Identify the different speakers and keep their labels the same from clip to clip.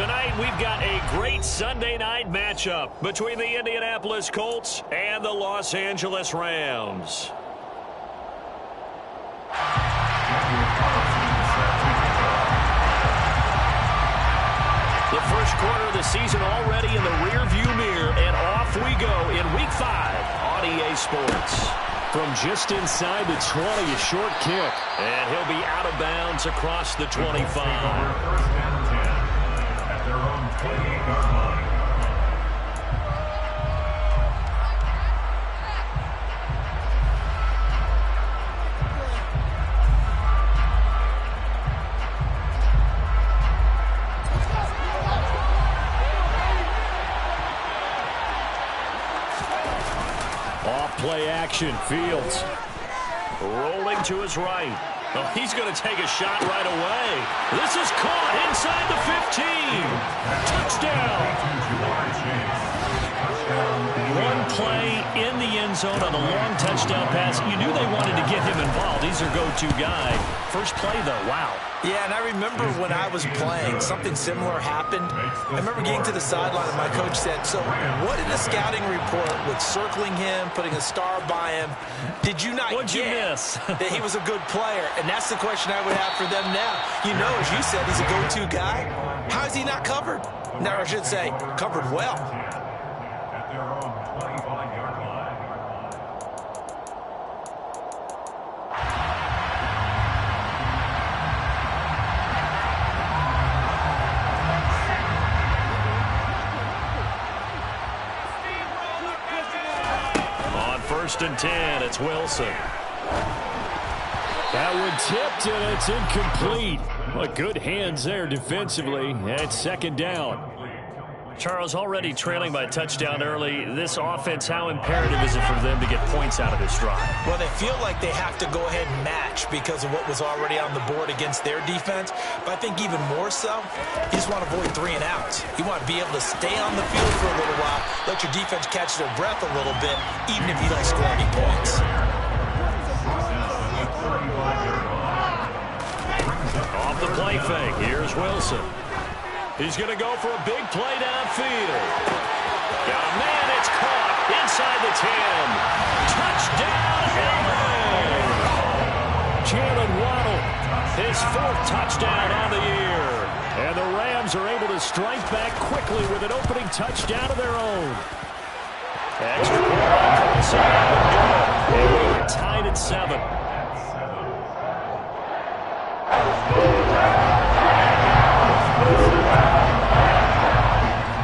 Speaker 1: Tonight, we've got a great Sunday night matchup between the Indianapolis Colts and the Los Angeles Rams. The first quarter of the season already in the rearview mirror, and off we go in Week 5 on EA Sports.
Speaker 2: From just inside the 20, a short kick.
Speaker 1: And he'll be out of bounds across the 25.
Speaker 3: At their own 28-yard line.
Speaker 2: Play action. Fields
Speaker 1: rolling to his right. Oh, he's going to take a shot right away. This is caught inside the 15. Touchdown. One play in the end zone on a long touchdown pass. You knew they wanted to get him involved. He's their go-to guy. First play, though, wow.
Speaker 4: Yeah, and I remember when I was playing, something similar happened. I remember getting to the sideline and my coach said, so what in the scouting report with circling him, putting a star by him, did you not
Speaker 1: What'd you
Speaker 4: get
Speaker 1: miss?
Speaker 4: that he was a good player? And that's the question I would have for them now. You know, as you said, he's a go-to guy. How is he not covered? Now, I should say, covered well.
Speaker 3: At their own 25-yard line.
Speaker 1: First and 10, it's Wilson.
Speaker 2: That one tipped, and it's incomplete. Well, good hands there defensively. It's second down.
Speaker 1: Charles, already trailing by a touchdown early. This offense, how imperative is it for them to get points out of this drive?
Speaker 4: Well, they feel like they have to go ahead and match because of what was already on the board against their defense. But I think even more so, you just want to avoid 3 and outs. You want to be able to stay on the field for a little while, let your defense catch their breath a little bit, even if you don't score any points.
Speaker 1: Off the play fake, here's Wilson. He's going to go for a big play downfield. Got a man, it's caught inside the 10. Touchdown, LA!
Speaker 2: Jalen Waddle,
Speaker 1: his 4th touchdown on the year.
Speaker 2: And the Rams are able to strike back quickly with an opening touchdown of their own.
Speaker 1: Extra point, and we're tied at 7.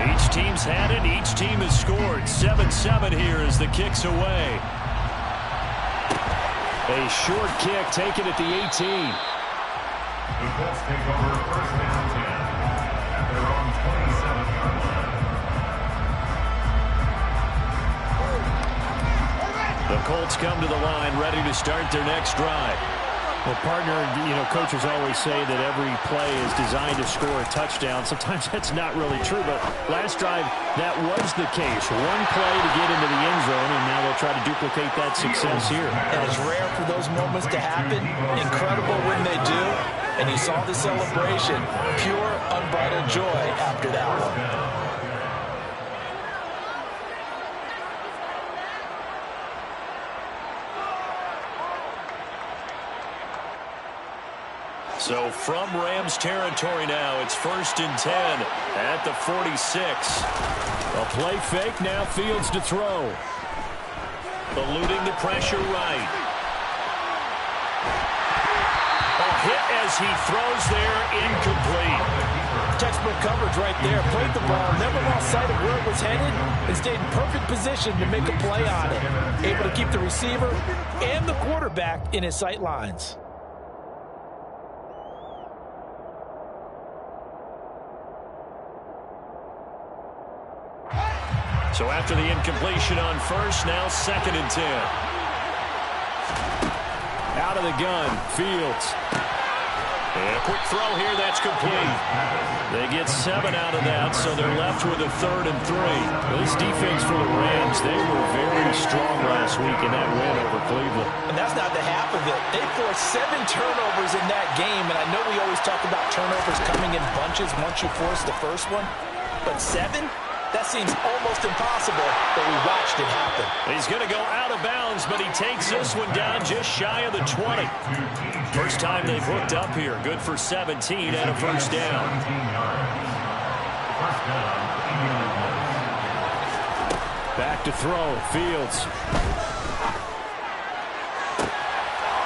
Speaker 1: Each team's had it. Each team has scored. 7-7 here as the kick's away.
Speaker 2: A short kick taken at the 18.
Speaker 3: The Colts take over first down 10 at their own 27-yard line.
Speaker 1: The Colts come to the line ready to start their next drive.
Speaker 2: Well, partner, coaches always say that every play is designed to score a touchdown. Sometimes that's not really true, but last drive, that was the case. One play to get into the end zone, and now they'll try to duplicate that success here.
Speaker 4: And it's rare for those moments to happen. Incredible when they do. And you saw the celebration. Pure, unbridled joy after that one.
Speaker 1: So from Rams territory now, it's first and 10 at the 46.
Speaker 2: A play fake, now Fields to throw.
Speaker 1: Eluding the pressure right. A hit as he throws there, incomplete.
Speaker 4: Textbook coverage right there. Played the ball, never lost sight of where it was headed, and stayed in perfect position to make a play on it. Able to keep the receiver and the quarterback in his sight lines.
Speaker 1: So after the incompletion on first, now second and 10.
Speaker 2: Out of the gun, Fields.
Speaker 1: And a quick throw here, that's complete.
Speaker 2: They get 7 out of that, so they're left with a 3rd and 3. Well, this defense for the Rams, they were very strong last week in that win over Cleveland.
Speaker 4: And that's not the half of it. They forced 7 turnovers in that game, and I know we always talk about turnovers coming in bunches once you force the first one, but 7? That seems almost impossible, but we watched it happen.
Speaker 1: He's going to go out of bounds, but he takes this one down just shy of the 20. First time they've hooked up here. Good for 17 and a first down.
Speaker 2: Back to throw. Fields.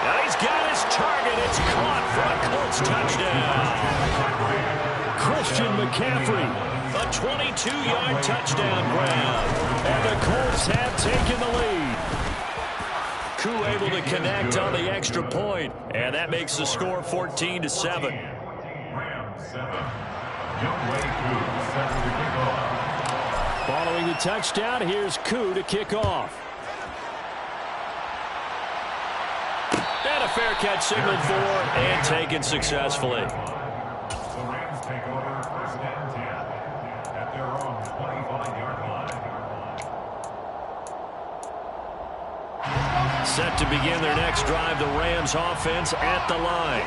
Speaker 1: Now he's got his target. It's caught for a Colts touchdown.
Speaker 2: Christian McCaffrey.
Speaker 1: A 22-yard touchdown grab.
Speaker 2: And the Colts have taken the lead.
Speaker 1: Koo able to connect on the extra point, and that makes the score 14-7.
Speaker 3: Rams 7. Youngway Koo set for the kickoff.
Speaker 2: Following the touchdown, here's Koo to kick off.
Speaker 1: And a fair catch signaled for and taken successfully.
Speaker 3: The Rams take over first and 10 at their own 25-yard line.
Speaker 1: Set to begin their next drive, the Rams offense at the line.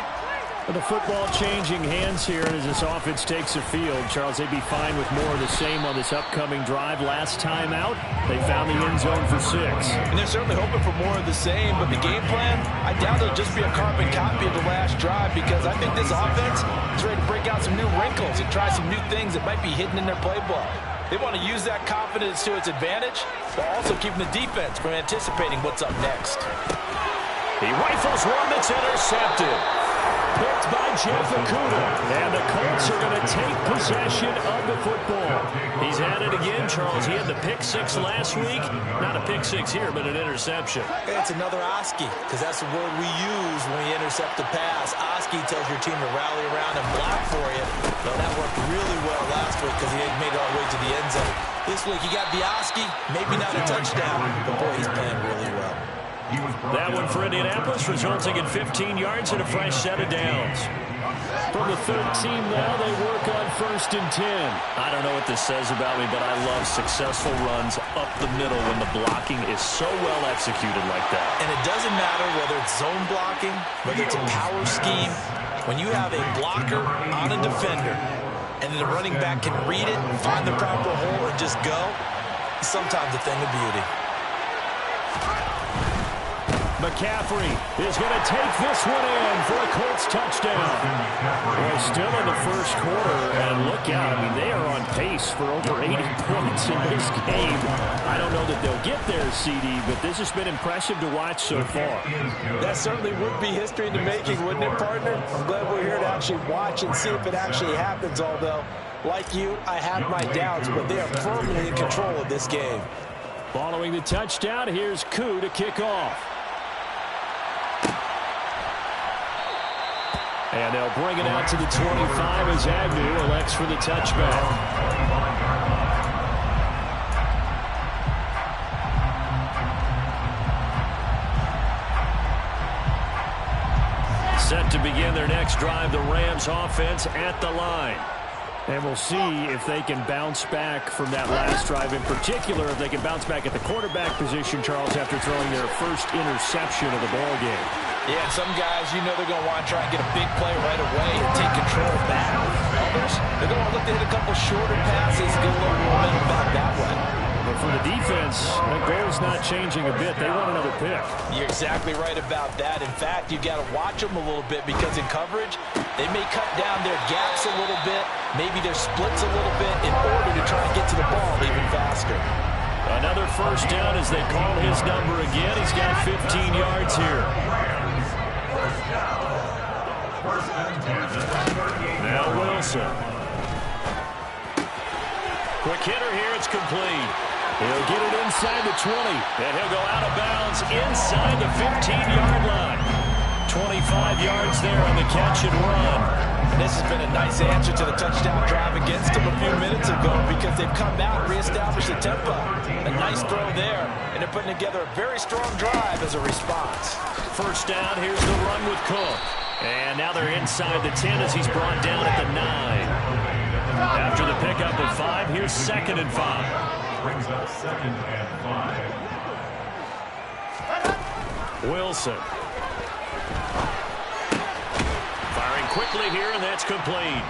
Speaker 2: The football changing hands here as this offense takes the field. Charles, they'd be fine with more of the same on this upcoming drive. Last time out, they found the end zone for 6.
Speaker 4: And they're certainly hoping for more of the same, but the game plan, I doubt it'll just be a carbon copy of the last drive, because I think this offense is ready to break out some new wrinkles and try some new things that might be hidden in their playbook. They want to use that confidence to its advantage, while also keeping the defense from anticipating what's up next.
Speaker 1: He rifles one that's intercepted.
Speaker 2: Picked by Jeff Okudah. And the Colts are going to take possession of the football.
Speaker 1: He's at it again, Charles. He had the pick 6 last week. Not a pick 6 here, but an interception.
Speaker 4: It's another Oski, because that's the word we use when you intercept the pass. Oski tells your team to rally around and block for you. Well, that worked really well last week because he had made it all the way to the end zone. This week, you got the Oski, maybe not a touchdown, but boy, he's playing really well.
Speaker 1: That one for Indianapolis, resulting in 15 yards and a fresh set of downs.
Speaker 2: From the 13 now, they work on 1st and 10.
Speaker 1: I don't know what this says about me, but I love successful runs up the middle when the blocking is so well executed like that.
Speaker 4: And it doesn't matter whether it's zone blocking, whether it's a power scheme. When you have a blocker on a defender, and then the running back can read it, find the proper hole, and just go, it's sometimes a thing of beauty.
Speaker 2: McCaffrey is going to take this one in for a Colts touchdown. Well, still in the first quarter, and look out. I mean, they are on pace for over 80 points in this game. I don't know that they'll get there, CD, but this has been impressive to watch so far.
Speaker 4: That certainly would be history in the making, wouldn't it, partner? I'm glad we're here to actually watch and see if it actually happens, although, like you, I have my doubts, but they are firmly in control of this game.
Speaker 2: Following the touchdown, here's Koo to kick off. And they'll bring it out to the 25 as Agnew elects for the touchback.
Speaker 1: Set to begin their next drive, the Rams offense at the line.
Speaker 2: And we'll see if they can bounce back from that last drive. In particular, if they can bounce back at the quarterback position, Charles, after throwing their first interception of the ball game.
Speaker 4: Yeah, some guys, you know they're going to want to try and get a big play right away and take control back. Others, they're going to look to hit a couple shorter passes, get a little momentum back that way.
Speaker 2: But for the defense, that goal's not changing a bit. They want another pick.
Speaker 4: You're exactly right about that. In fact, you've got to watch them a little bit, because in coverage, they may cut down their gaps a little bit, maybe their splits a little bit, in order to try and get to the ball even faster.
Speaker 1: Another first down as they call his number again. He's got 15 yards here. Now Wilson. Quick hitter here, it's complete.
Speaker 2: He'll get it inside the 20.
Speaker 1: And he'll go out of bounds inside the 15-yard line. 25 yards there on the catch and run.
Speaker 4: And this has been a nice answer to the touchdown drive against them a few minutes ago, because they've come out and reestablished the tempo. A nice throw there, and they're putting together a very strong drive as a response.
Speaker 1: First down, here's the run with Cook. And now they're inside the 10 as he's brought down at the 9. Here's 2nd and 5.
Speaker 3: Brings up 2nd and 5.
Speaker 1: Wilson. Firing quickly here, and that's complete.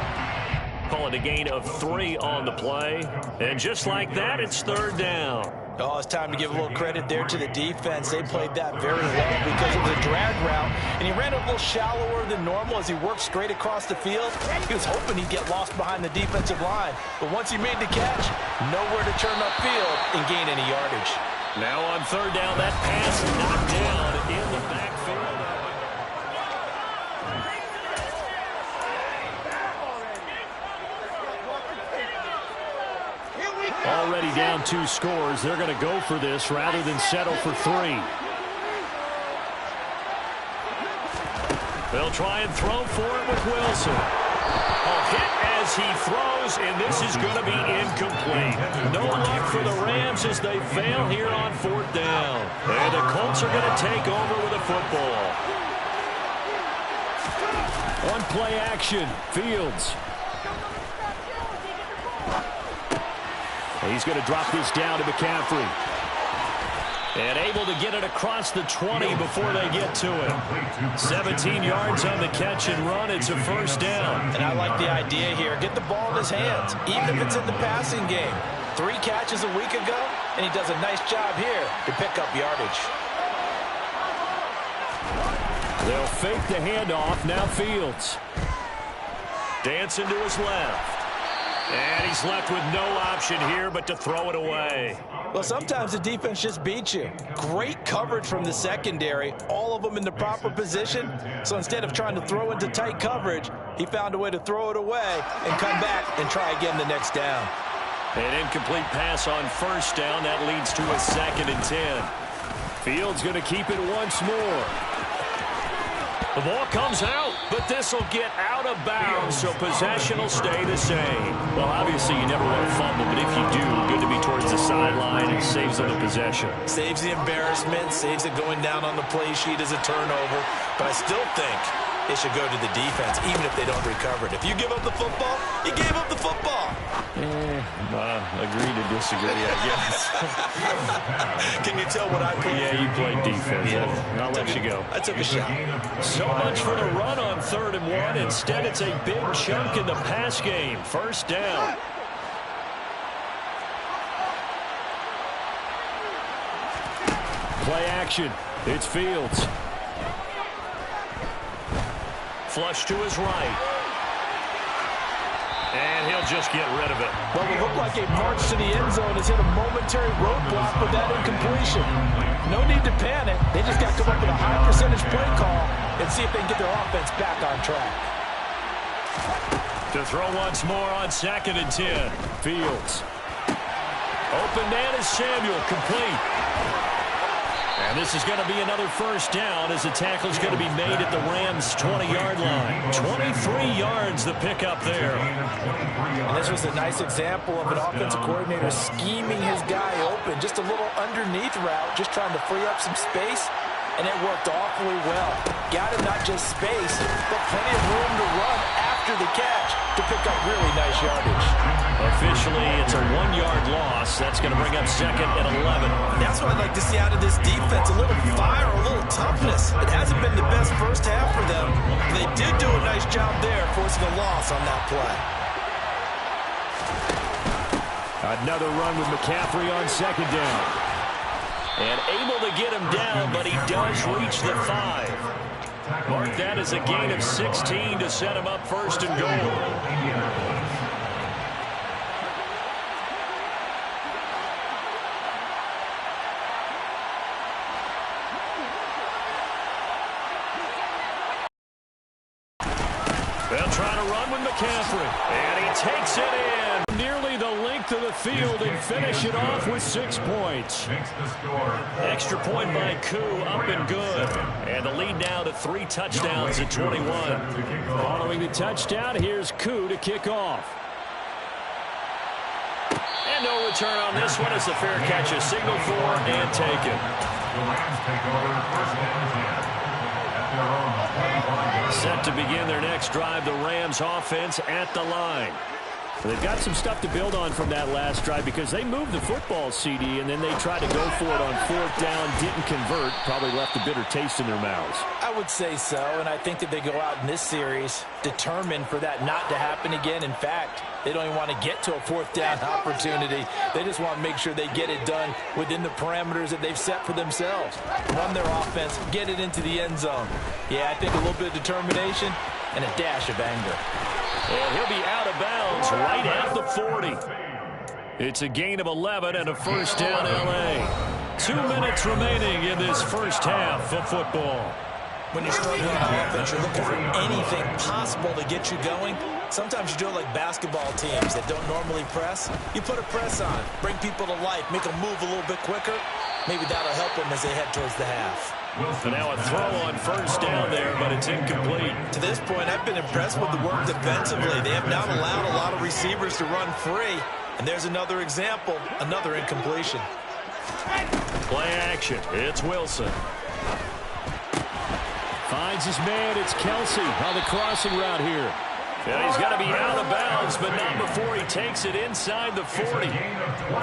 Speaker 1: Call it a gain of 3 on the play. And just like that, it's 3rd down.
Speaker 4: Oh, it's time to give a little credit there to the defense. They played that very well because it was a drag route, and he ran a little shallower than normal as he worked straight across the field. He was hoping he'd get lost behind the defensive line, but once he made the catch, nowhere to turn upfield and gain any yardage.
Speaker 1: Now on 3rd down, that pass knocked down in the backfield.
Speaker 2: Already down 2 scores. They're going to go for this rather than settle for 3.
Speaker 1: They'll try and throw for it with Wilson. A hit as he throws, and this is going to be incomplete. No luck for the Rams as they fail here on 4th down. And the Colts are going to take over with a football.
Speaker 2: On play action, Fields. He's going to drop this down to McCaffrey. And able to get it across the 20 before they get to it.
Speaker 1: 17 yards on the catch and run. It's a 1st down.
Speaker 4: And I like the idea here. Get the ball in his hands, even if it's in the passing game. 3 catches a week ago, and he does a nice job here to pick up yardage.
Speaker 2: They'll fake the handoff. Now Fields.
Speaker 1: Dancing to his left. And he's left with no option here but to throw it away.
Speaker 4: Well, sometimes the defense just beats you. Great coverage from the secondary, all of them in the proper position. So instead of trying to throw into tight coverage, he found a way to throw it away and come back and try again the next down.
Speaker 1: An incomplete pass on 1st down. That leads to a 2nd and 10.
Speaker 2: Fields going to keep it once more.
Speaker 1: The ball comes out, but this will get out of bounds, so possession will stay the same.
Speaker 2: Well, obviously you never want to fumble, but if you do, good to be towards the sideline. It saves them the possession.
Speaker 4: Saves the embarrassment, saves it going down on the play sheet as a turnover. But I still think it should go to the defense, even if they don't recover it. If you give up the football, you gave up the football.
Speaker 2: Agree to disagree, I guess.
Speaker 4: Can you tell what I played?
Speaker 2: Yeah, you played defense. Yeah. I'll let you go.
Speaker 4: I took a shot.
Speaker 1: So much for the run on 3rd and 1. Instead, it's a big chunk in the pass game. 1st down.
Speaker 2: Play action. It's Fields.
Speaker 1: Flush to his right. And he'll just get rid of it.
Speaker 4: Well, it looked like a march to the end zone has hit a momentary roadblock with that incompletion. No need to panic. They just got to come up with a high percentage play call and see if they can get their offense back on track.
Speaker 1: To throw once more on 2nd and 10.
Speaker 2: Fields.
Speaker 1: Open man is Samuel, complete. And this is going to be another 1st down as the tackle is going to be made at the Rams' 20-yard line. 23 yards the pickup there.
Speaker 4: And this was a nice example of an offensive coordinator scheming his guy open. Just a little underneath route, just trying to free up some space. And it worked awfully well. Got him not just space, but plenty of room to run after the catch to pick up really nice yardage.
Speaker 1: Officially, it's a 1-yard loss. That's going to bring up 2nd and 11.
Speaker 4: That's what I'd like to see out of this defense. A little fire, a little toughness. It hasn't been the best first half for them. They did do a nice job there, forcing a loss on that play.
Speaker 2: Another run with McCaffrey on 2nd down.
Speaker 1: And able to get him down, but he does reach the 5. Mark that as a gain of 16 to set him up 1st and goal. They'll try to run with McCaffrey, and he takes it in. Nearly the length of the field and finish it off with 6 points. Extra point by Koo, up and good. And the lead now to 3 touchdowns at 21.
Speaker 2: Following the touchdown, here's Koo to kick off.
Speaker 1: And no return on this one as the fair catch is signaled for and taken.
Speaker 3: The Rams take over 1st and 10 at their own 25.
Speaker 1: Set to begin their next drive, the Rams offense at the line.
Speaker 2: They've got some stuff to build on from that last drive because they moved the football, CD, and then they tried to go for it on 4th down, didn't convert, probably left a bitter taste in their mouths.
Speaker 4: I would say so, and I think that they go out in this series determined for that not to happen again. In fact, they don't even want to get to a 4th down opportunity. They just want to make sure they get it done within the parameters that they've set for themselves. Run their offense, get it into the end zone. Yeah, I think a little bit of determination and a dash of anger.
Speaker 1: And he'll be out of bounds right at the 40. It's a gain of 11 and a first down, L.A. 2 minutes remaining in this first half of football.
Speaker 4: When you're struggling on offense, you're looking for anything possible to get you going. Sometimes you do it like basketball teams that don't normally press. You put a press on, bring people to life, make them move a little bit quicker. Maybe that'll help them as they head towards the half.
Speaker 1: So now a throw on first down there, but it's incomplete.
Speaker 4: To this point, I've been impressed with the work defensively. They have not allowed a lot of receivers to run free. And there's another example, another incompletion.
Speaker 1: Play action. It's Wilson.
Speaker 2: Finds his man. It's Kelsey on the crossing route here.
Speaker 1: Yeah, he's going to be out of bounds, but not before he takes it inside the 40.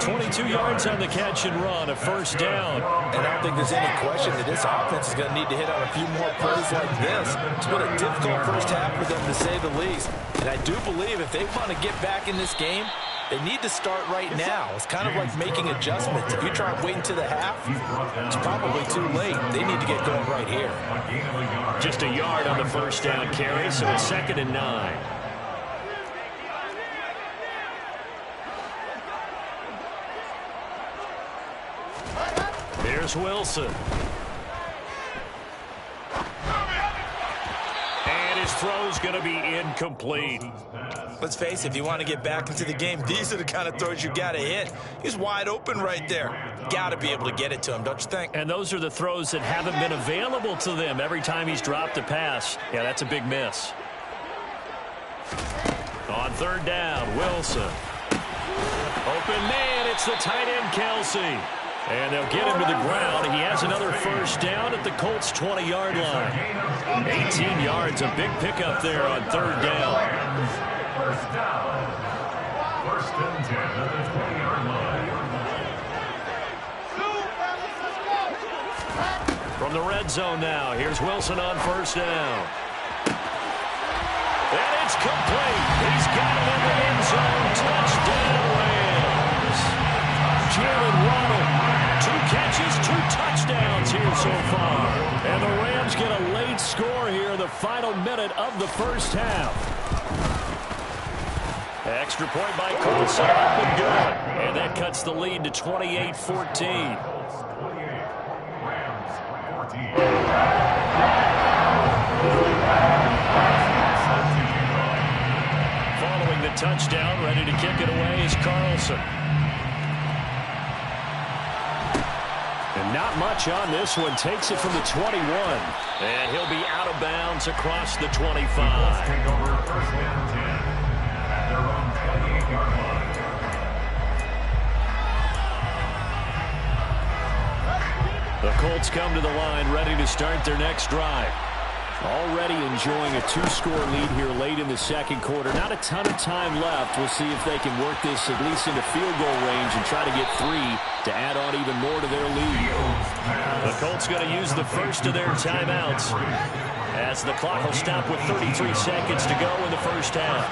Speaker 1: 22 yards on the catch and run, a first down.
Speaker 4: And I don't think there's any question that this offense is going to need to hit on a few more plays like this. It's been a difficult first half for them, to say the least. And I do believe if they want to get back in this game, they need to start right now. It's kind of like making adjustments. If you try and wait until the half, it's probably too late. They need to get going right here.
Speaker 1: Just a yard on the first down carry, so it's 2nd and 9. Here's Wilson. And his throw's going to be incomplete.
Speaker 4: Let's face it, if you want to get back into the game, these are the kind of throws you got to hit. He's wide open right there. Got to be able to get it to him, don't you think?
Speaker 1: And those are the throws that haven't been available to them every time he's dropped a pass. Yeah, that's a big miss. On 3rd down, Wilson. Open man, it's the tight end, Kelsey. And they'll get him to the ground. He has another first down at the Colts' 20-yard line. 18 yards, a big pickup there on 3rd down.
Speaker 3: First down. 1st and 10 at the 20-yard line.
Speaker 1: From the red zone now, here's Wilson on first down. And it's complete. He's got it in the end zone. Touchdown, Rams. Jalen Waddle. 2 catches, 2 touchdowns here so far. And the Rams get a late score here, the final minute of the first half. Extra point by Colson, up and good. And that cuts the lead to 28-14. Following the touchdown, ready to kick it away is Carlson. And not much on this one. Takes it from the 21. And he'll be out of bounds across the 25.
Speaker 3: Take over 1st and 10 at their own 28-yard line.
Speaker 1: The Colts come to the line ready to start their next drive.
Speaker 2: Already enjoying a 2-score lead here late in the 2nd quarter. Not a ton of time left. We'll see if they can work this at least into field goal range and try to get 3 to add on even more to their lead.
Speaker 1: The Colts going to use the first of their timeouts as the clock will stop with 33 seconds to go in the first half.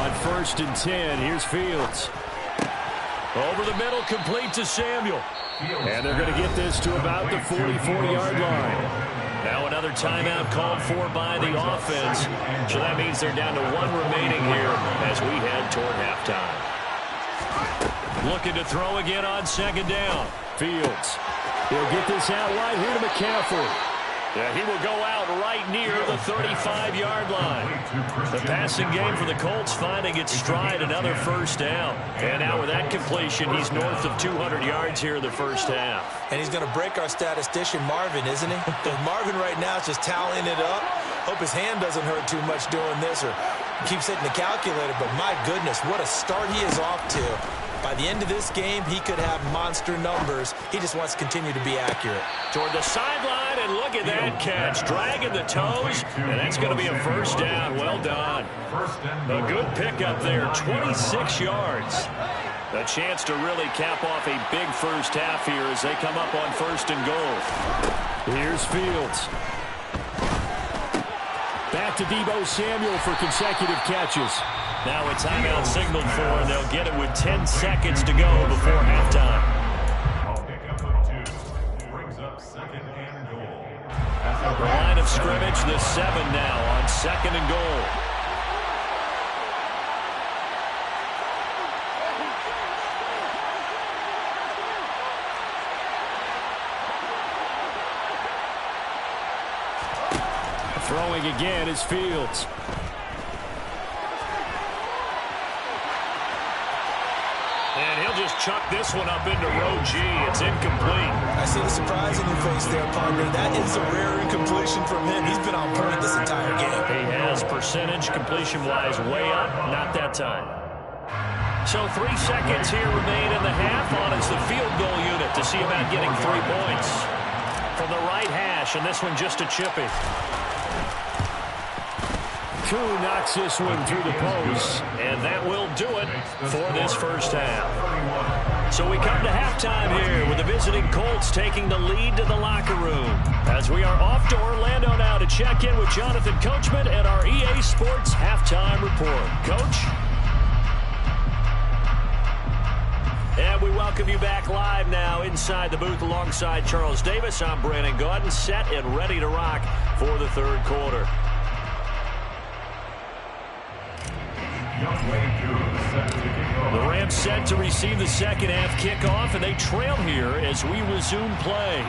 Speaker 2: On 1st and 10, here's Fields.
Speaker 1: Over the middle, complete to Samuel.
Speaker 2: And they're going to get this to about the 44-yard line.
Speaker 1: Now another timeout called for by the offense. So that means they're down to 1 remaining here as we head toward halftime. Looking to throw again on 2nd down.
Speaker 2: Fields. He'll get this out wide here to McCaffrey.
Speaker 1: Yeah, he will go out right near the 35-yard line. The passing game for the Colts finding its stride, another first down. And now with that completion, he's north of 200 yards here in the first half.
Speaker 4: And he's going to break our statistician Marvin, isn't he? Because Marvin right now is just tallying it up. Hope his hand doesn't hurt too much doing this or keeps hitting the calculator. But my goodness, what a start he is off to. By the end of this game, he could have monster numbers. He just wants to continue to be accurate.
Speaker 1: Toward the sideline, and look at that catch. Dragging the toes, and that's going to be a first down. Well done. A good pickup there, 26 yards. A chance to really cap off a big first half here as they come up on 1st and goal.
Speaker 2: Here's Fields. Back to Deebo Samuel for consecutive catches.
Speaker 1: Now a timeout signaled for, and they'll get it with 10 seconds to go before halftime.
Speaker 3: I'll pick up of 2. Brings up 2nd and goal.
Speaker 1: The line of scrimmage, the 7 now on 2nd and goal.
Speaker 2: Throwing again is Fields.
Speaker 1: And he'll just chuck this one up into row G. It's incomplete.
Speaker 4: I see the surprise in your face there, partner. That is a rare incompletion from him. He's been on point this entire game.
Speaker 1: He has percentage completion-wise way up. Not that time. So 3 seconds here remain in the half on as the field goal unit to see about getting 3 points. From the right hash, and this one just a chippy.
Speaker 2: Koo knocks this one through the post.
Speaker 1: And that will do it for this first half. So we come to halftime here with the visiting Colts taking the lead to the locker room. As we are off to Orlando now to check in with Jonathan Coachman and our EA Sports Halftime Report. Coach? And we welcome you back live now inside the booth alongside Charles Davis. I'm Brandon Gaudin, set and ready to rock for the 3rd quarter. The Rams set to receive the second half kickoff, and they trail here as we resume play.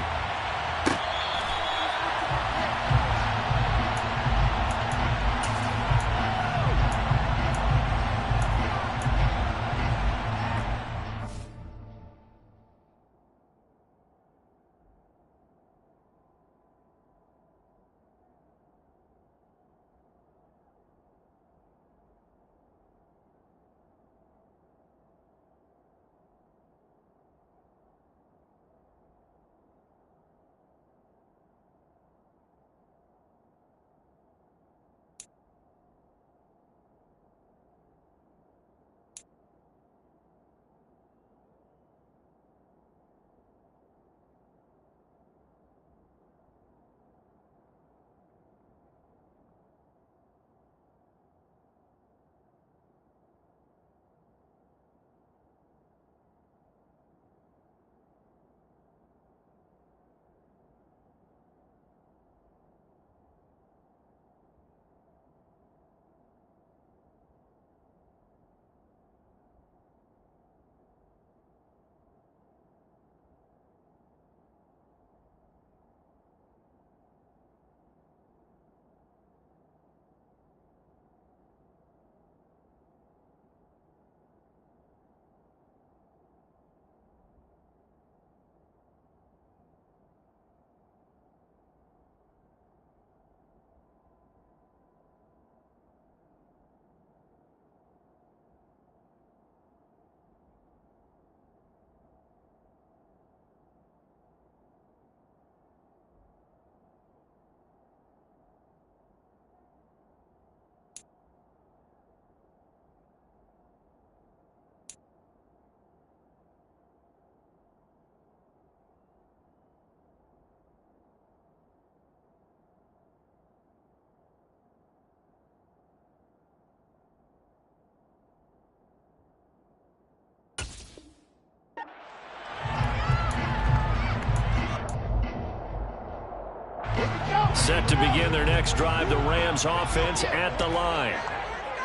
Speaker 1: Set to begin their next drive, the Rams offense at the line.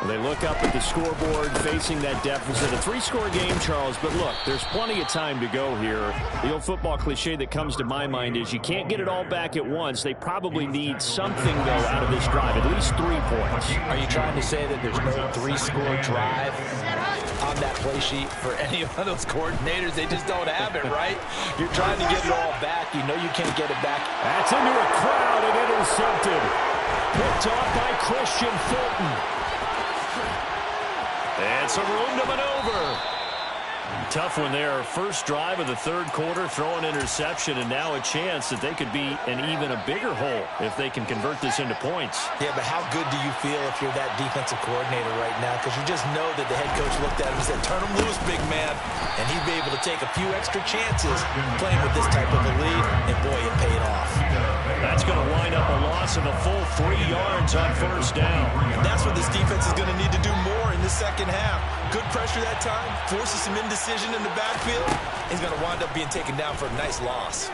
Speaker 2: Well, they look up at the scoreboard facing that deficit. A 3-score game, Charles, but look, there's plenty of time to go here. The old football cliche that comes to my mind is you can't get it all back at once. They probably need something, though, out of this drive, at least 3 points.
Speaker 4: Are you trying to say that there's no 3-score drive on that play sheet for any of those coordinators? They just don't have it, right? You're trying to get it all back. You know you can't get it back.
Speaker 2: That's into a crowd and intercepted. Picked off by Christian Fulton.
Speaker 1: And some room to maneuver.
Speaker 2: Tough one there. First drive of the third quarter, throw an interception, and now a chance that they could be in even a bigger hole if they can convert this into points.
Speaker 4: Yeah, but how good do you feel if you're that defensive coordinator right now? Because you just know that the head coach looked at him and said, turn him loose, big man. And he'd be able to take a few extra chances playing with this type of a lead, and boy, it paid off.
Speaker 1: That's going to wind up a loss of a full 3 yards on first down.
Speaker 4: And that's what this defense is going to need to do more in the second half. Good pressure that time, forces some indecision in the backfield. He's going to wind up being taken down for a nice loss.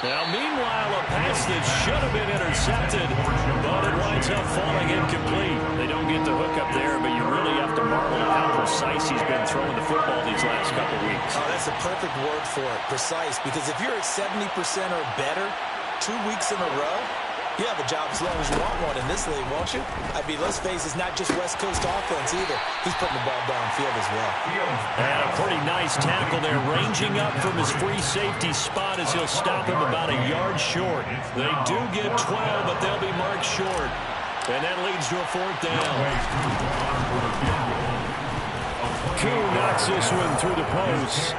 Speaker 1: Now, meanwhile, a pass that should have been intercepted, but it winds up falling incomplete. They don't get the hook up there, but you really have to marvel at how precise he's been throwing the football these last couple weeks.
Speaker 4: Oh, that's a perfect word for it, precise, because if you're at 70% or better 2 weeks in a row, you have a job as long as you want one in this league, won't you? I mean, let's face it, it's not just West Coast offense either. He's putting the ball downfield as well.
Speaker 1: And a pretty nice tackle there, ranging up from his free safety spot as he'll stop him about a yard short. They do get 12, but they'll be marked short. And that leads to a fourth down.
Speaker 2: Koo knocks this one through the post.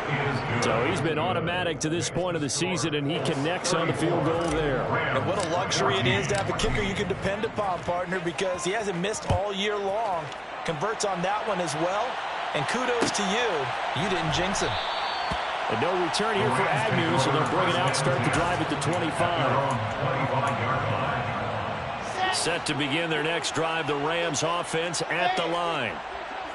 Speaker 2: So he's been automatic to this point of the season, and he connects on the field goal there.
Speaker 4: And what a luxury it is to have a kicker you can depend upon, partner, because he hasn't missed all year long. Converts on that one as well. And kudos to you. You didn't jinx him.
Speaker 2: And no return here for Agnew, so they'll bring it out, start the drive at the 25.
Speaker 1: Set to begin their next drive, the Rams offense at the line.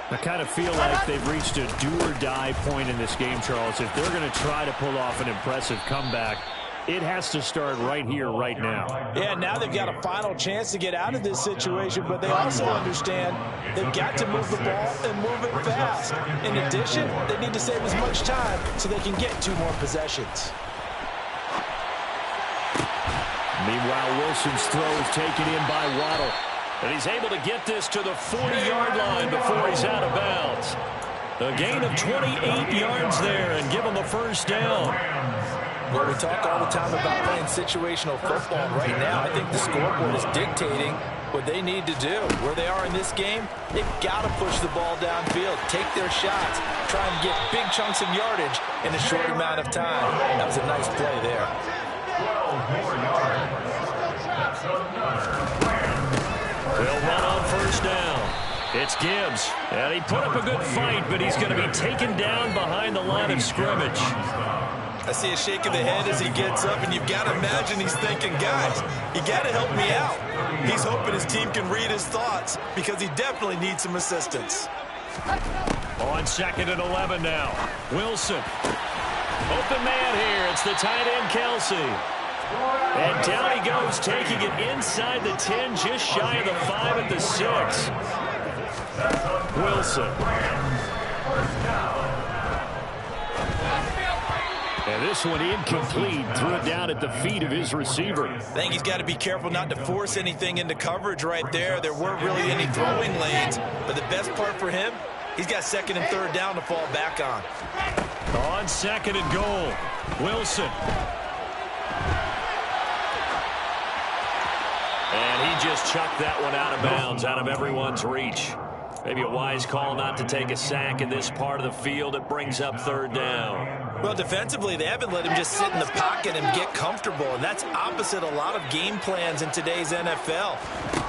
Speaker 2: I kind of feel like they've reached a do-or-die point in this game, Charles. If they're going to try to pull off an impressive comeback, it has to start right here, right now.
Speaker 4: Yeah, now they've got a final chance to get out of this situation, but they also understand they've got to move the ball and move it fast. In addition, they need to save as much time so they can get 2 more possessions.
Speaker 1: Meanwhile, Wilson's throw is taken in by Waddle. And he's able to get this to the 40-yard line before he's out of bounds. A gain of 28 yards there and give him a first down.
Speaker 4: Well, we talk all the time about playing situational football. Right now, I think the scoreboard is dictating what they need to do. Where they are in this game, they've got to push the ball downfield, take their shots, try and get big chunks of yardage in a short amount of time. That was a nice play there.
Speaker 3: 12 more yards. That's another.
Speaker 1: They'll run on first down. It's Gibbs. And he put up a good fight, but he's going to be taken down behind the line of scrimmage.
Speaker 4: I see a shake of the head as he gets up, and you've got to imagine he's thinking, guys, you got to help me out. He's hoping his team can read his thoughts because he definitely needs some assistance.
Speaker 1: On 2nd and 11 now. Wilson. Open man here. It's the tight end, Kelsey. And down he goes, taking it inside the 10, just shy of the 5 at the 6. Wilson.
Speaker 2: And this one incomplete. Threw it down at the feet of his receiver.
Speaker 4: I think he's got to be careful not to force anything into coverage right there. There weren't really any throwing lanes. But the best part for him, he's got 2nd and 3rd down to fall back on.
Speaker 1: On 2nd and goal, Wilson. And he just chucked that one out of bounds, out of everyone's reach. Maybe a wise call not to take a sack in this part of the field. It brings up 3rd down.
Speaker 4: Well, defensively, they haven't let him just sit in the pocket and get comfortable, and that's opposite a lot of game plans in today's NFL.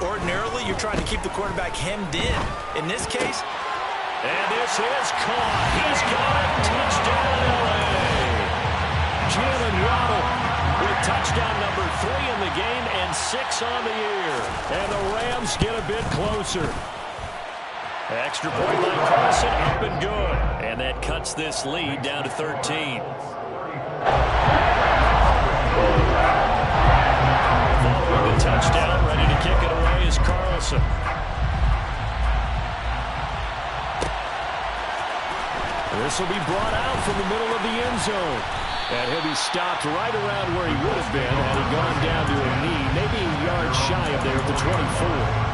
Speaker 4: Ordinarily, you're trying to keep the quarterback hemmed in. In this case,
Speaker 1: and this is caught. He's got it. Touchdown, L.A. Jalen Waddle with touchdown number 3 in the game and 6 on the year. And the Rams get a bit closer. Extra point by Carson, up and good. And that cuts this lead down to 13. Following the touchdown, ready to kick it away is Carlson. This will be brought out from the middle of the end zone. And he'll be stopped right around where he would have been had he gone down to a knee, maybe a yard shy of there at the 24.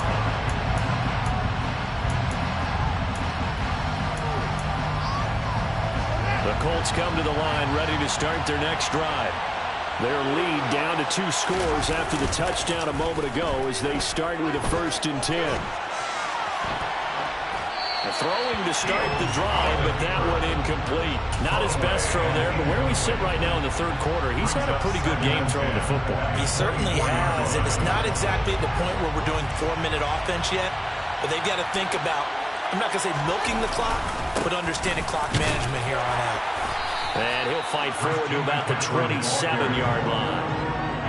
Speaker 1: The Colts come to the line ready to start their next drive. Their lead down to 2 scores after the touchdown a moment ago as they start with a 1st and 10. Throwing to start the drive, but that one incomplete. Not his best throw there, but where we sit right now in the third quarter, he's had a pretty good game throwing the football.
Speaker 4: He certainly has, and it's not exactly at the point where we're doing 4-minute offense yet, but they've got to think about, I'm not going to say milking the clock, but understanding clock management here on out.
Speaker 1: And he'll fight forward to about the 27-yard line.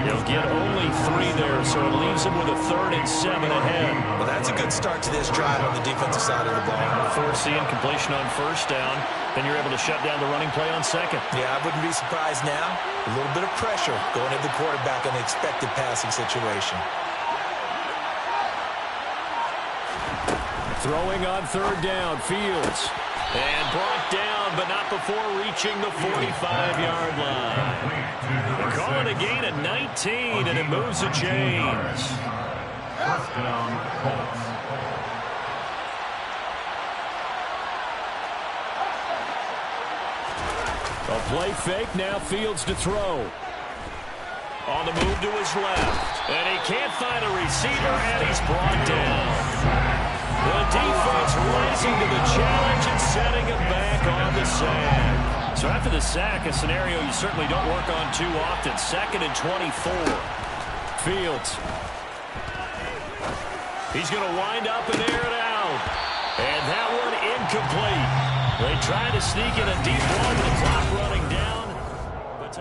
Speaker 1: He'll get only 3 there, so it leaves him with a 3rd and 7 ahead.
Speaker 4: Well, that's a good start to this drive on the defensive side of the ball.
Speaker 1: Force the incompletion on first down, then you're able to shut down the running play on second.
Speaker 4: Yeah, I wouldn't be surprised now. A little bit of pressure going at the quarterback on the expected passing situation.
Speaker 1: Throwing on 3rd down, Fields. And brought down, but not before reaching the 45-yard line. They call it a gain of 19, and it moves the chains.
Speaker 3: First down, Colts.
Speaker 1: A play fake, now Fields to throw. On the move to his left. And he can't find a receiver, and he's brought down. The defense rising to the challenge and setting him back on the sack. So after the sack, a scenario you certainly don't work on too often. 2nd and 24. Fields. He's going to wind up and air it out. And that one incomplete. They try to sneak in a deep ball with the clock running down. But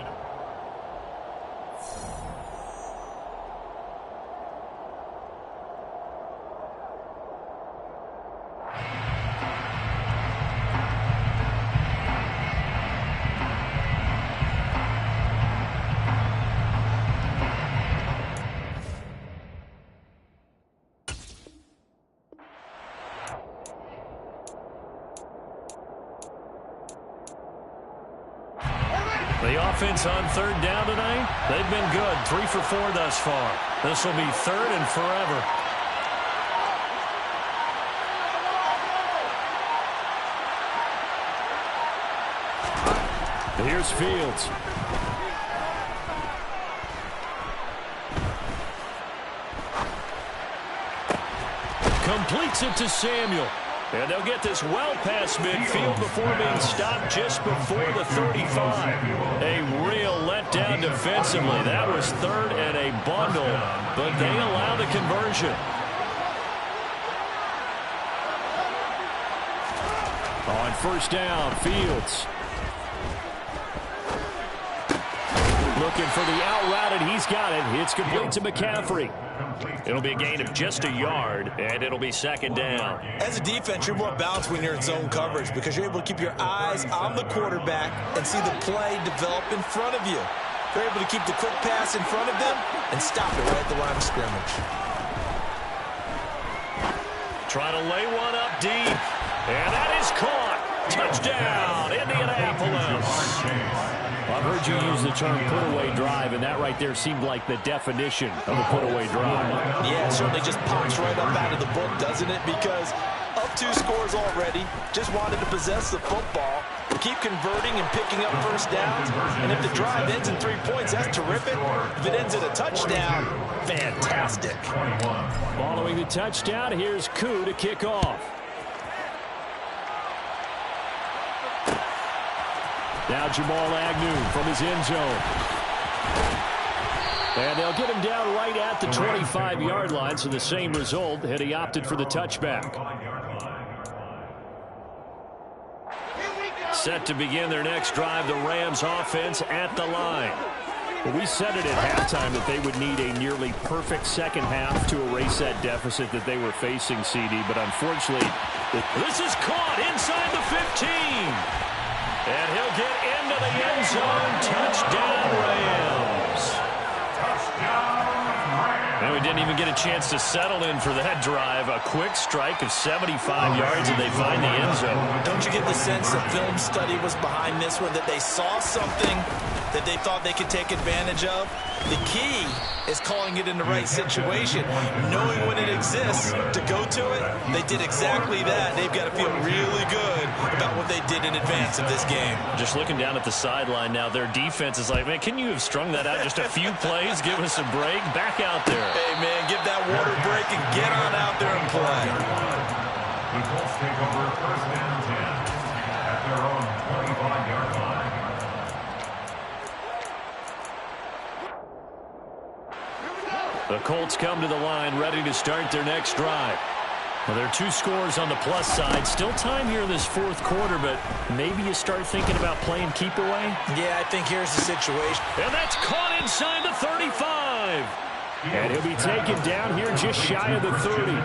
Speaker 1: the offense on 3rd down tonight, they've been good. 3 for 4 thus far. This will be 3rd and forever. Here's Fields. Completes it to Samuel. And they'll get this well past midfield before being stopped just before the 35. A real letdown defensively. That was 3rd and a bundle, but they allow the conversion. On 1st down, Fields. Looking for the out route, and he's got it. It's complete to McCaffrey. It'll be a gain of just a yard, and it'll be 2nd down.
Speaker 4: As a defense, you're more balanced when you're in zone coverage because you're able to keep your eyes on the quarterback and see the play develop in front of you. You're able to keep the quick pass in front of them and stop it right at the line of scrimmage.
Speaker 1: Trying to lay one up deep, and that is caught. Touchdown, Indianapolis. I've heard you use the term put-away drive, and that right there seemed like the definition of a put-away drive.
Speaker 4: Yeah, it certainly just pops right up out of the book, doesn't it? Because up 2 scores already, just wanted to possess the football, keep converting and picking up first downs, and if the drive ends in 3 points, that's terrific. If it ends in a touchdown, fantastic.
Speaker 1: Following the touchdown, here's Koo to kick off. Now Jamal Agnew from his end zone. And they'll get him down right at the 25-yard line, so the same result had he opted for the touchback. Set to begin their next drive, the Rams offense at the line. Well, we said it at halftime that they would need a nearly perfect second half to erase that deficit that they were facing, CD, but unfortunately, this is caught inside the 15. And he'll get into the end zone. Touchdown, Rams. And we didn't even get a chance to settle in for that drive. A quick strike of 75 yards, and they find the end zone.
Speaker 4: Don't you get the sense that film study was behind this one, that they saw something that they thought they could take advantage of? The key is calling it in the right situation, knowing when it exists to go to it. They did exactly that. They've got to feel really good about what they did in advance of this game.
Speaker 1: Just looking down at the sideline now, their defense is like, man, can you have strung that out just a few plays? Give us a break. Back out there.
Speaker 4: Hey, man, give that water break and get on out there and play.
Speaker 3: The Colts take over first and 10 at their own 25-yard line.
Speaker 1: The Colts come to the line ready to start their next drive. Well, there are 2 scores on the plus side. Still time here in this fourth quarter, but maybe you start thinking about playing keep away.
Speaker 4: Yeah, I think here's the situation.
Speaker 1: And that's caught inside the 35. And he'll be taken down here just shy of the 30.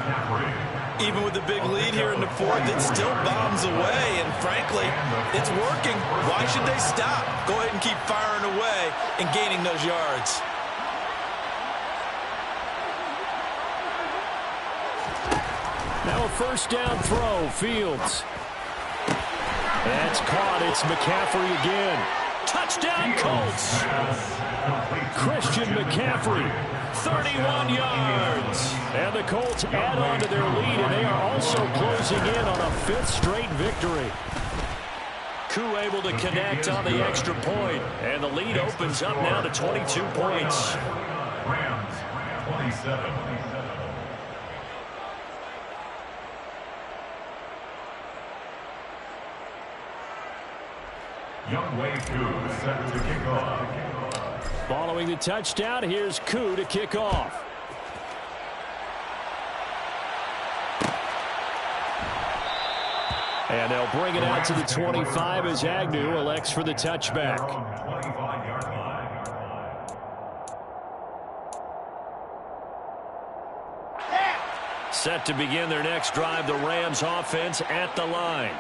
Speaker 4: Even with the big lead here in the fourth, it still bombs away. And frankly, it's working. Why should they stop? Go ahead and keep firing away and gaining those yards.
Speaker 1: Now a first down throw, Fields. That's caught. It's McCaffrey again. Touchdown, Colts. Christian McCaffrey, 31 yards. And the Colts add on to their lead, and they are also closing in on a 5th straight victory. Koo able to connect on the extra point, and the lead opens up now to 22 points.
Speaker 3: Rams, 27. Youngway Koo set to kick off.
Speaker 1: Following the touchdown, here's Koo to kick off. And they'll bring it out to the 25 as Agnew elects for the touchback. Set to begin their next drive, the Rams offense at the line.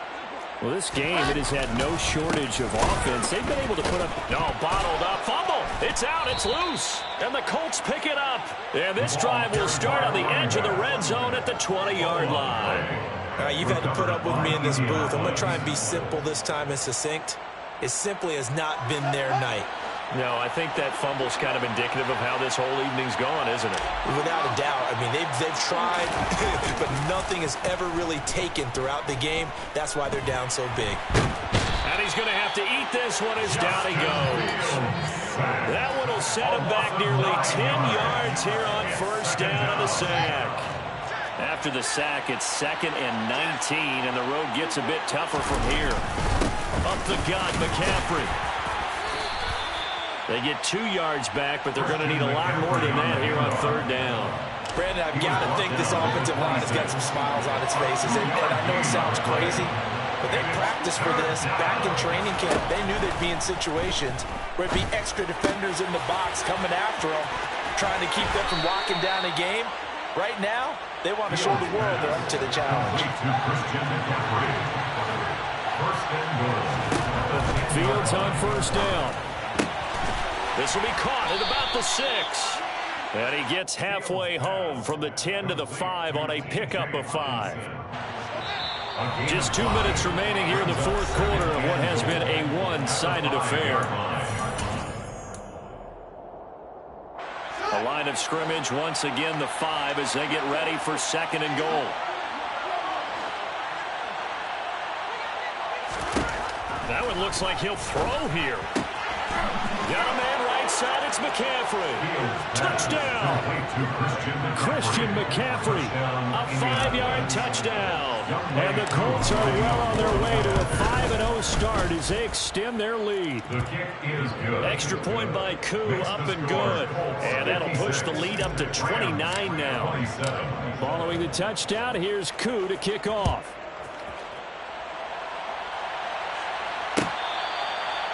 Speaker 1: Well, this game, it has had no shortage of offense. They've been able to put up, bottled up, fumble. It's out, it's loose. And the Colts pick it up. And this drive will start on the edge of the red zone at the 20-yard line.
Speaker 4: You've had to put up with me in this booth. I'm going to try and be simple this time and succinct. It simply has not been their night.
Speaker 1: No, I think that fumble's kind of indicative of how this whole evening's gone, isn't it?
Speaker 4: Without a doubt. I mean, they've tried, but nothing has ever really taken throughout the game. That's why they're down so big.
Speaker 1: And he's going to have to eat this one as down he goes. That one will set him back nearly 10 yards here on first down on the sack. After the sack, it's 2nd and 19, and the road gets a bit tougher from here. Up the gut, McCaffrey. They get 2 yards back, but they're going to need a lot more than that here on third down.
Speaker 4: Brandon, I've got to think this offensive line has got some smiles on its faces. And I know it sounds crazy, but they practiced for this back in training camp. They knew they'd be in situations where it'd be extra defenders in the box coming after them, trying to keep them from locking down a game. Right now, they want to show the world they're up to the challenge.
Speaker 1: Fields on first down. This will be caught at about the 6. And he gets halfway home from the 10 to the 5 on a pickup of 5. Just 2 minutes remaining here in the fourth quarter of what has been a one-sided affair. A line of scrimmage, once again the 5 as they get ready for 2nd and goal. That one looks like he'll throw here. Got a man right side, it's McCaffrey. Touchdown! Christian McCaffrey, a 5-yard touchdown. And the Colts are well on their way to a 5-0 start as they extend their lead.
Speaker 3: The kick is good.
Speaker 1: Extra point by Koo, up and good. And that'll push the lead up to 29 now. Following the touchdown, here's Koo to kick off.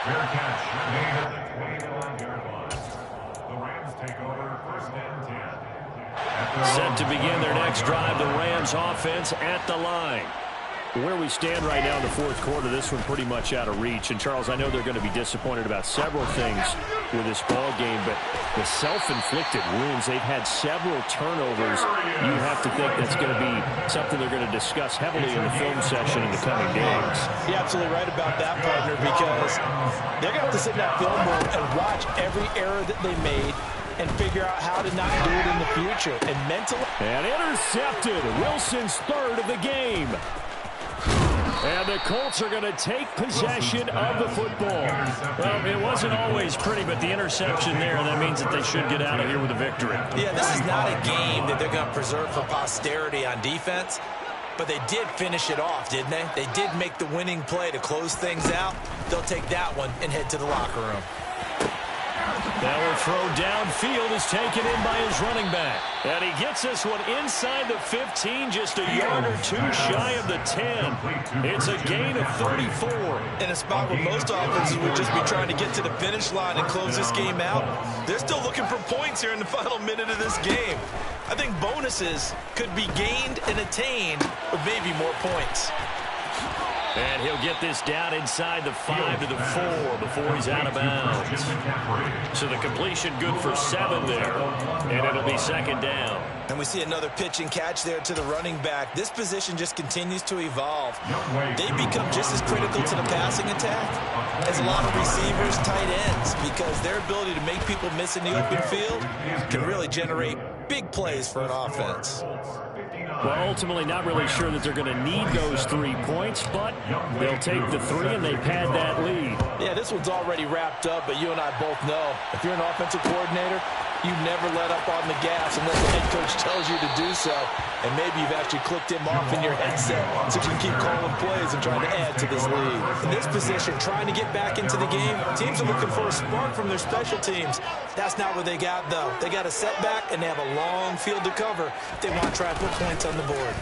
Speaker 3: Fair catch made at the 29-yard line. The Rams take over first and 10.
Speaker 1: Set to begin their next drive, the Rams offense at the line. Where we stand right now in the fourth quarter, this one pretty much out of reach. And, Charles, I know they're going to be disappointed about several things with this ball game, but the self-inflicted wounds, they've had several turnovers. You have to think that's going to be something they're going to discuss heavily in the film session in the coming games.
Speaker 4: You're absolutely right about that, partner, because they're going to have to sit in that film room and watch every error that they made and figure out how to not do it in the future. And mentally...
Speaker 1: And intercepted. Wilson's 3rd of the game. And the Colts are going to take possession of the football. Well, it wasn't always pretty, but the interception there, that means that they should get out of here with a victory.
Speaker 4: Yeah, this is not a game that they're going to preserve for posterity on defense. But they did finish it off, didn't they? They did make the winning play to close things out. They'll take that one and head to the locker room.
Speaker 1: Our throw downfield is taken in by his running back. And he gets this one inside the 15, just a yard or two shy of the 10. It's a gain of 34.
Speaker 4: In a spot where most offenses would just be trying to get to the finish line and close this game out, they're still looking for points here in the final minute of this game. I think bonuses could be gained and attained with maybe more points.
Speaker 1: And he'll get this down inside the 5 to the 4 before he's out of bounds. So the completion good for 7 there. And it'll be second down.
Speaker 4: And we see another pitch and catch there to the running back. This position just continues to evolve. They become just as critical to the passing attack as a lot of receivers, tight ends, because their ability to make people miss in the open field can really generate big plays for an offense.
Speaker 2: Well, ultimately not really sure that they're going to need those 3 points, but they'll take the 3 and they pad that lead.
Speaker 4: Yeah, this one's already wrapped up, but you and I both know if you're an offensive coordinator, you never let up on the gas unless the head coach tells you to do so. And maybe you've actually clicked him off in your headset so you can keep calling plays and trying to add to this lead. In this position, trying to get back into the game, teams are looking for a spark from their special teams. That's not what they got, though. They got a setback, and they have a long field to cover if they want to try to put points on the board.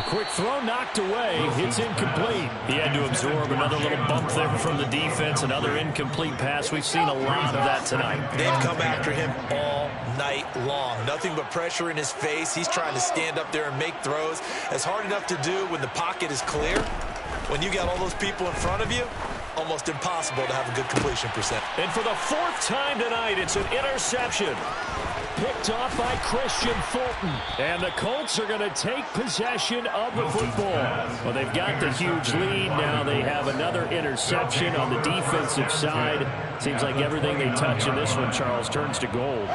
Speaker 2: Quick throw knocked away. It's incomplete. He had to absorb another little bump there from the defense. Another incomplete pass. We've seen a lot of that tonight.
Speaker 4: They've come after him all night long. Nothing but pressure in his face. He's trying to stand up there and make throws. It's hard enough to do when the pocket is clear. When you got all those people in front of you, almost impossible to have a good completion percent.
Speaker 1: And for the 4th time tonight, it's an interception. Picked off by Christian Fulton. And the Colts are going to take possession of the football. Well, they've got the huge lead. Now they have another interception on the defensive side. Seems like everything they touch in this one, Charles, turns to gold.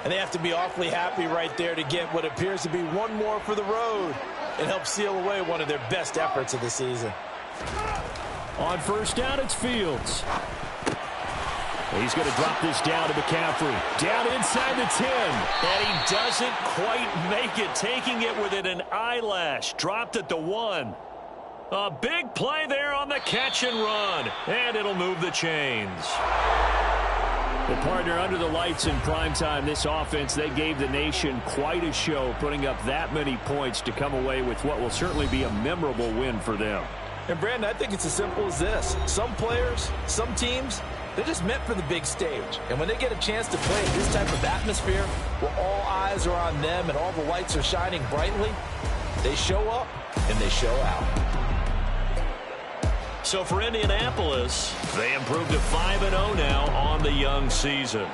Speaker 4: And they have to be awfully happy right there to get what appears to be one more for the road and help seal away one of their best efforts of the season.
Speaker 1: On first down, it's Fields. He's going to drop this down to McCaffrey. Down inside the 10. And he doesn't quite make it, taking it within an eyelash. Dropped at the 1. A big play there on the catch and run. And it'll move the chains. Well, partner, under the lights in primetime, this offense, they gave the nation quite a show, putting up that many points to come away with what will certainly be a memorable win for them.
Speaker 4: And, Brandon, I think it's as simple as this. Some players, some teams, they're just meant for the big stage. And when they get a chance to play in this type of atmosphere where all eyes are on them and all the lights are shining brightly, they show up and they show out.
Speaker 1: So for Indianapolis, they improved to 5-0 now on the young season.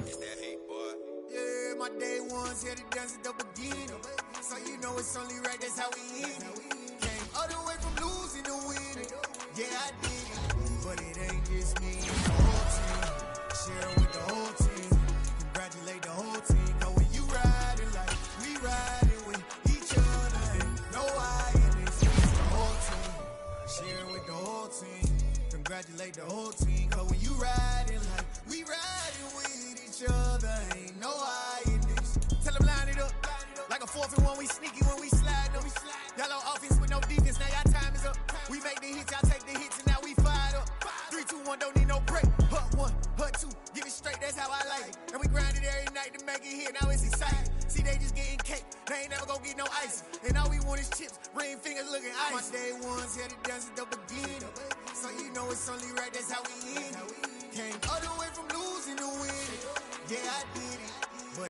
Speaker 5: Get that hate, boy.
Speaker 6: Yeah, my day ones here to dance at the beginning. So you know it's only right, that's how we end it. Came all the way from losing to winning. Yeah, I did it. But it ain't just me, the whole team. Share it with the whole team. Congratulate the whole team. Cause when you riding like we riding with each other, ain't no I in this. It's the whole team. Share it with the whole team. Congratulate the whole team. Cause when you riding like we riding with each other, ain't no I in this. Tell them line it up. Like a 4th and 1, we sneaky when we slide them. Y'all on offense with no defense, now y'all time is up. We make the hits, y'all take the hits, and now we fired up. 3, 2, 1, don't need no break. Hut 1, hut 2, give it straight, that's how I like it. And we grind it every night to make it here, now it's exciting. See, they just getting cake, they ain't never gonna get no ice. And all we want is chips, ring fingers looking ice. My day ones here to dance at the beginning. So you know it's only right, that's how we end it. Came all the way from losing to winning. Yeah, I